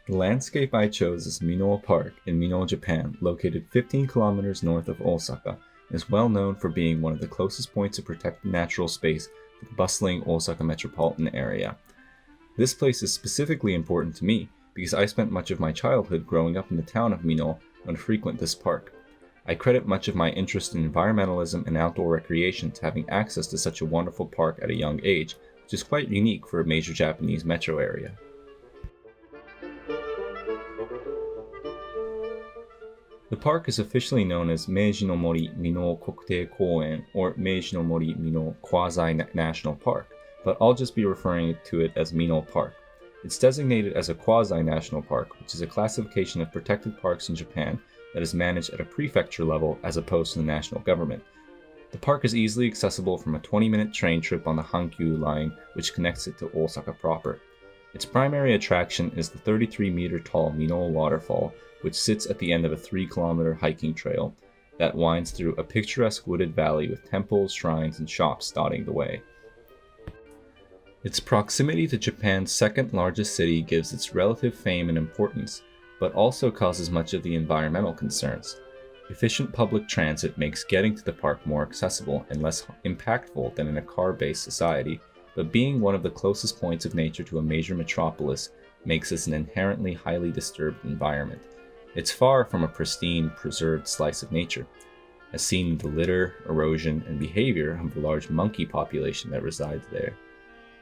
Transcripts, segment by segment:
The landscape I chose is Minoh Park in Minoh, Japan, located 15 kilometers north of Osaka, and is well known for being one of the closest points of protected natural space to the bustling Osaka metropolitan area. This place is specifically important to me because I spent much of my childhood growing up in the town of Minoh and would frequent this park. I credit much of my interest in environmentalism and outdoor recreation to having access to such a wonderful park at a young age, which is quite unique for a major Japanese metro area. The park is officially known as Meiji no Mori Minoh Kokutei Kouen or Meiji no Mori Minoh Quasi-National Park, but I'll just be referring to it as Minoh Park. It's designated as a quasi-national park, which is a classification of protected parks in Japan that is managed at a prefecture level as opposed to the national government. The park is easily accessible from a 20-minute train trip on the Hankyu line, which connects it to Osaka proper. Its primary attraction is the 33-meter-tall Minoh waterfall, which sits at the end of a 3-kilometer hiking trail that winds through a picturesque wooded valley with temples, shrines, and shops dotting the way. Its proximity to Japan's second largest city gives its relative fame and importance, but also causes much of the environmental concerns. Efficient public transit makes getting to the park more accessible and less impactful than in a car-based society, but being one of the closest points of nature to a major metropolis makes this an inherently highly disturbed environment. It's far from a pristine, preserved slice of nature, as seen in the litter, erosion, and behavior of the large monkey population that resides there.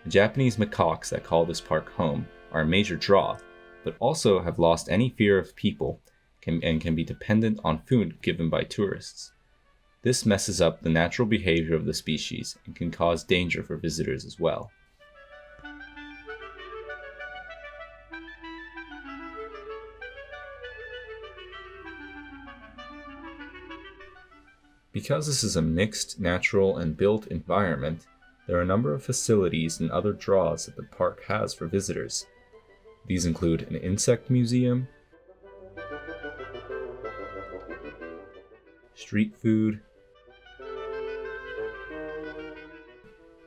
The Japanese macaques that call this park home are a major draw, but also have lost any fear of people and can be dependent on food given by tourists. This messes up the natural behavior of the species and can cause danger for visitors as well. Because this is a mixed natural and built environment, there are a number of facilities and other draws that the park has for visitors. These include an insect museum, street food,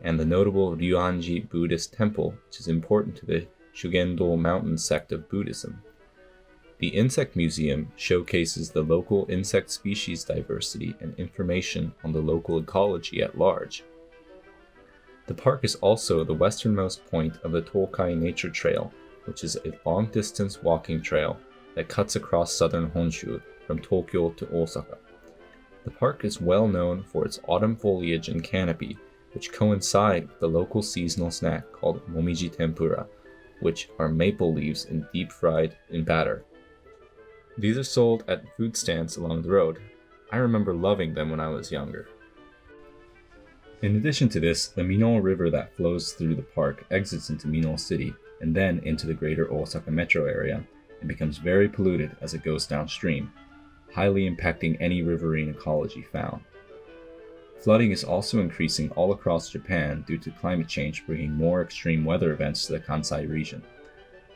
and the notable Ryuanji Buddhist temple, which is important to the Shugendo mountain sect of Buddhism. The Insect Museum showcases the local insect species diversity and information on the local ecology at large. The park is also the westernmost point of the Tokai Nature Trail, which is a long-distance walking trail that cuts across southern Honshu from Tokyo to Osaka. The park is well known for its autumn foliage and canopy, which coincide with the local seasonal snack called momiji tempura, which are maple leaves deep fried in batter. These are sold at food stands along the road. I remember loving them when I was younger. In addition to this, the Minoh River that flows through the park exits into Minoh City and then into the greater Osaka metro area and becomes very polluted as it goes downstream, highly impacting any riverine ecology found. Flooding is also increasing all across Japan due to climate change bringing more extreme weather events to the Kansai region.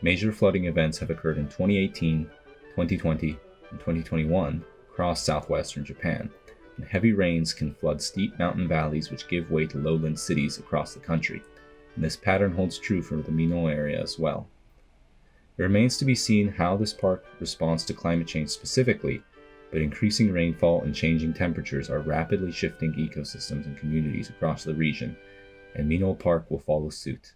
Major flooding events have occurred in 2018, 2020, and 2021 across southwestern Japan, and heavy rains can flood steep mountain valleys which give way to lowland cities across the country, and this pattern holds true for the Minoh area as well. It remains to be seen how this park responds to climate change specifically, but increasing rainfall and changing temperatures are rapidly shifting ecosystems and communities across the region, and Minoh Park will follow suit.